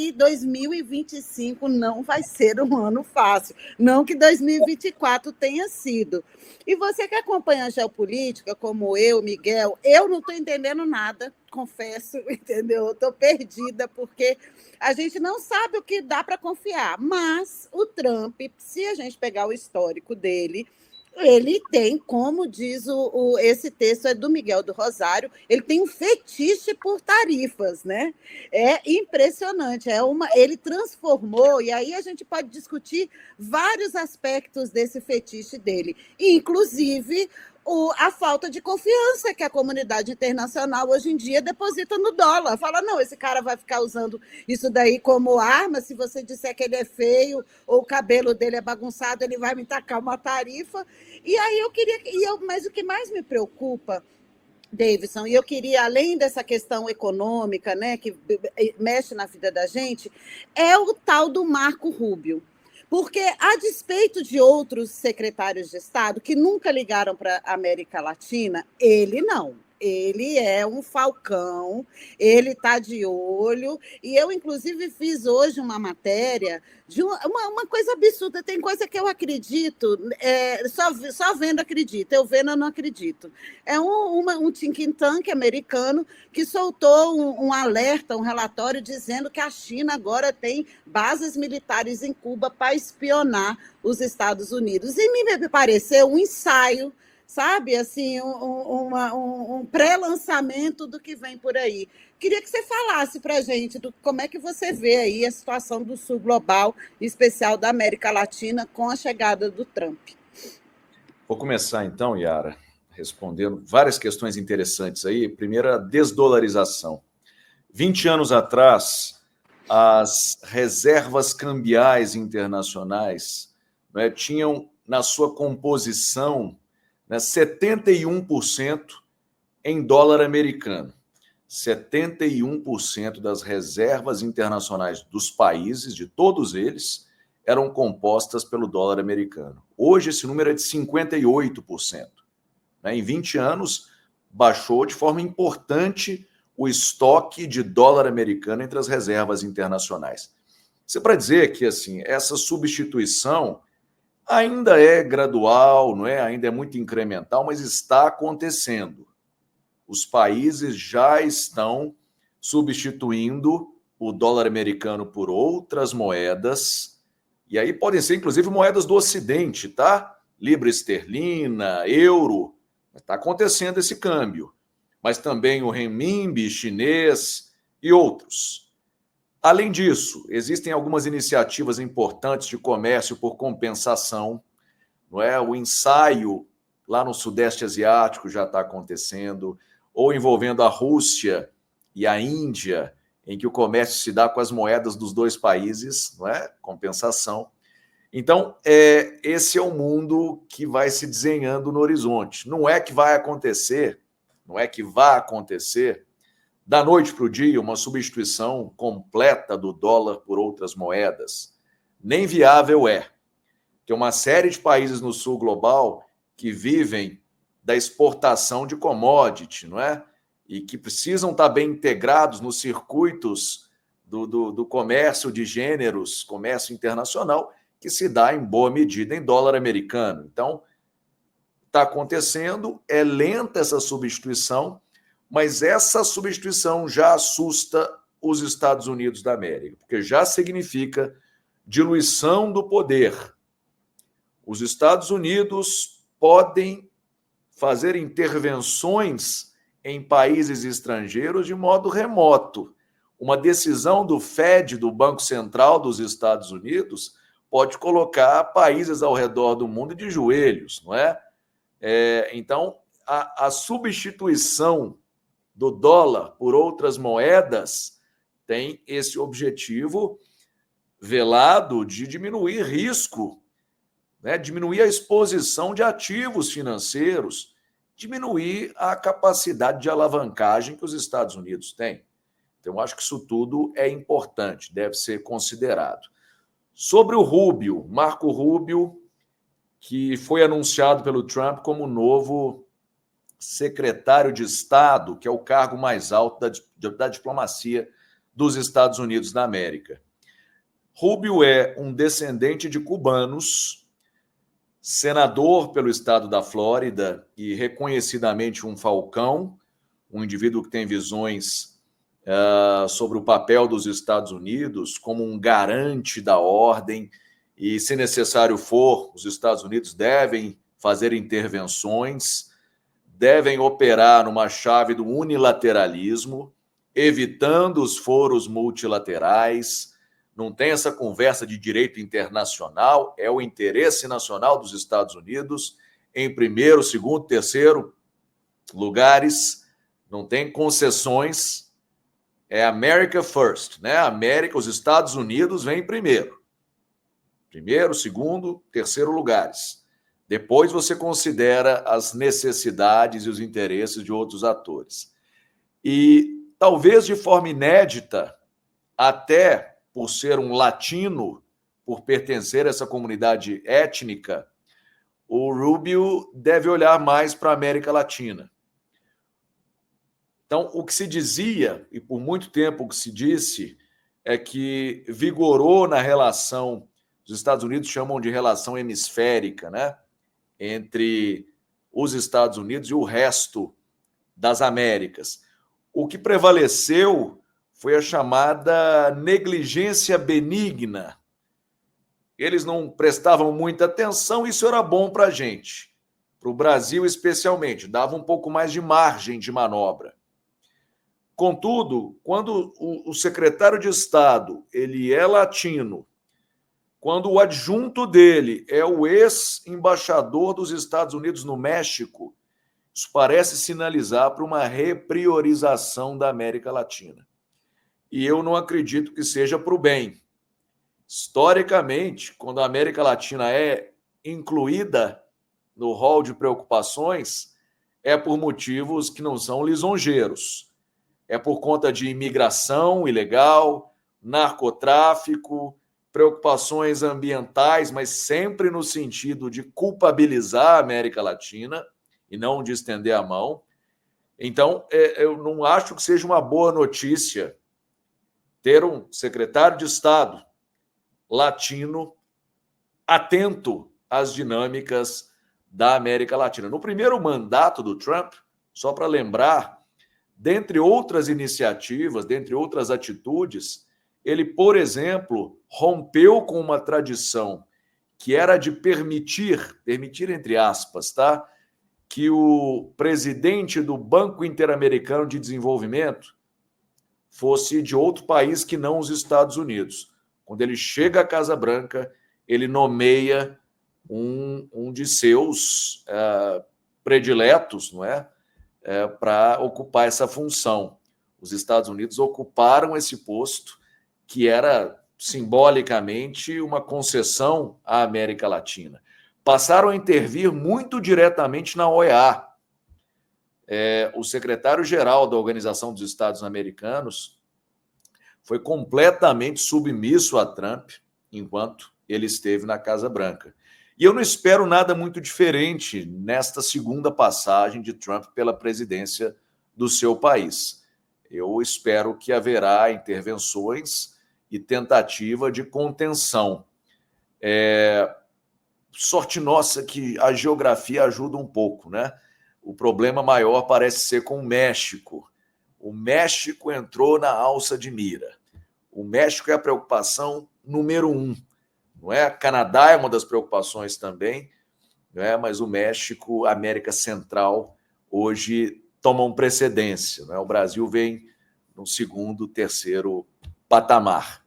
que 2025 não vai ser um ano fácil, não que 2024 tenha sido. E você que acompanha a geopolítica, como eu, Miguel, eu não estou entendendo nada, confesso, entendeu? Eu estou perdida, porque a gente não sabe o que dá para confiar. Mas o Trump, se a gente pegar o histórico dele, ele tem, como diz esse texto é do Miguel do Rosário, ele tem um fetiche por tarifas, né? É impressionante. Ele transformou, e aí a gente pode discutir vários aspectos desse fetiche dele, inclusive a falta de confiança que a comunidade internacional hoje em dia deposita no dólar. Fala, não, esse cara vai ficar usando isso daí como arma, se você disser que ele é feio ou o cabelo dele é bagunçado, ele vai me tacar uma tarifa. E aí mas o que mais me preocupa, Davidson, e eu queria, além dessa questão econômica, né, que mexe na vida da gente, é o tal do Marco Rubio. Porque, a despeito de outros secretários de Estado que nunca ligaram para a América Latina, ele não. Ele é um falcão, ele está de olho. E eu, inclusive, fiz hoje uma matéria de uma coisa absurda. Tem coisa que eu acredito, só vendo acredito, eu vendo eu não acredito. É um think tank americano que soltou um alerta, um relatório dizendo que a China agora tem bases militares em Cuba para espionar os Estados Unidos. E me pareceu um ensaio, sabe, assim, um pré-lançamento do que vem por aí. Queria que você falasse para a gente como é que você vê aí a situação do Sul global, em especial da América Latina, com a chegada do Trump. Vou começar então, Yara, respondendo várias questões interessantes aí. Primeiro, a desdolarização. 20 anos atrás, as reservas cambiais internacionais, né, tinham na sua composição, né, 71% em dólar americano. 71% das reservas internacionais dos países, de todos eles, eram compostas pelo dólar americano. Hoje, esse número é de 58%. Né? Em 20 anos, baixou de forma importante o estoque de dólar americano entre as reservas internacionais. Isso é para dizer que assim, essa substituição ainda é gradual, não é? Ainda é muito incremental, mas está acontecendo. Os países já estão substituindo o dólar americano por outras moedas, e aí podem ser, inclusive, moedas do Ocidente, tá? Libra esterlina, euro, está acontecendo esse câmbio. Mas também o renminbi chinês e outros. Além disso, existem algumas iniciativas importantes de comércio por compensação, não é? O ensaio lá no Sudeste Asiático já está acontecendo, ou envolvendo a Rússia e a Índia, em que o comércio se dá com as moedas dos dois países, não é? Compensação. Então, esse é o mundo que vai se desenhando no horizonte. Não é que vai acontecer da noite para o dia uma substituição completa do dólar por outras moedas. Nem viável é. Tem uma série de países no sul global que vivem da exportação de commodity, não é? E que precisam estar bem integrados nos circuitos do comércio de gêneros, comércio internacional, que se dá em boa medida em dólar americano. Então, está acontecendo, é lenta essa substituição, mas essa substituição já assusta os Estados Unidos da América, porque já significa diluição do poder. Os Estados Unidos podem fazer intervenções em países estrangeiros de modo remoto. Uma decisão do Fed, do Banco Central dos Estados Unidos, pode colocar países ao redor do mundo de joelhos, não é? Então, a substituição do dólar por outras moedas tem esse objetivo velado de diminuir risco, né? Diminuir a exposição de ativos financeiros, diminuir a capacidade de alavancagem que os Estados Unidos têm. Então, eu acho que isso tudo é importante, deve ser considerado. Sobre o Rubio, Marco Rubio, que foi anunciado pelo Trump como novo secretário de Estado, que é o cargo mais alto da diplomacia dos Estados Unidos da América. Rubio é um descendente de cubanos, senador pelo estado da Flórida e reconhecidamente um falcão, um indivíduo que tem visões sobre o papel dos Estados Unidos como um garante da ordem e, se necessário for, os Estados Unidos devem fazer intervenções, devem operar numa chave do unilateralismo, evitando os foros multilaterais. Não tem essa conversa de direito internacional, é o interesse nacional dos Estados Unidos em primeiro, segundo, terceiro lugares, não tem concessões, é America First, né? América, os Estados Unidos vêm primeiro. Primeiro, segundo, terceiro lugares. Depois você considera as necessidades e os interesses de outros atores. E talvez de forma inédita, até por ser um latino, por pertencer a essa comunidade étnica, o Rubio deve olhar mais para a América Latina. Então, o que se dizia, e por muito tempo o que se disse, é que vigorou na relação, os Estados Unidos chamam de relação hemisférica, né? Entre os Estados Unidos e o resto das Américas. O que prevaleceu foi a chamada negligência benigna. Eles não prestavam muita atenção, isso era bom para a gente, para o Brasil especialmente, dava um pouco mais de margem de manobra. Contudo, quando o secretário de Estado ele é latino, quando o adjunto dele é o ex-embaixador dos Estados Unidos no México, isso parece sinalizar para uma repriorização da América Latina. E eu não acredito que seja para o bem. Historicamente, quando a América Latina é incluída no rol de preocupações, é por motivos que não são lisonjeiros. É por conta de imigração ilegal, narcotráfico, preocupações ambientais, mas sempre no sentido de culpabilizar a América Latina e não de estender a mão. Então, eu não acho que seja uma boa notícia ter um secretário de Estado latino atento às dinâmicas da América Latina. No primeiro mandato do Trump, só para lembrar, dentre outras iniciativas, dentre outras atitudes, ele, por exemplo, rompeu com uma tradição que era de permitir entre aspas, tá? Que o presidente do Banco Interamericano de Desenvolvimento fosse de outro país que não os Estados Unidos. Quando ele chega à Casa Branca, ele nomeia um de seus prediletos, não é? Para ocupar essa função. Os Estados Unidos ocuparam esse posto, que era simbolicamente uma concessão à América Latina. Passaram a intervir muito diretamente na OEA. O secretário-geral da Organização dos Estados Americanos foi completamente submisso a Trump enquanto ele esteve na Casa Branca. E eu não espero nada muito diferente nesta segunda passagem de Trump pela presidência do seu país. Eu espero que haverá intervenções e tentativa de contenção. Sorte nossa que a geografia ajuda um pouco, né? O problema maior parece ser com o México. O México entrou na alça de mira. O México é a preocupação número 1. Não é? Canadá é uma das preocupações também, não é? Mas o México, a América Central, hoje tomam precedência. Não é? O Brasil vem no segundo, terceiro patamar.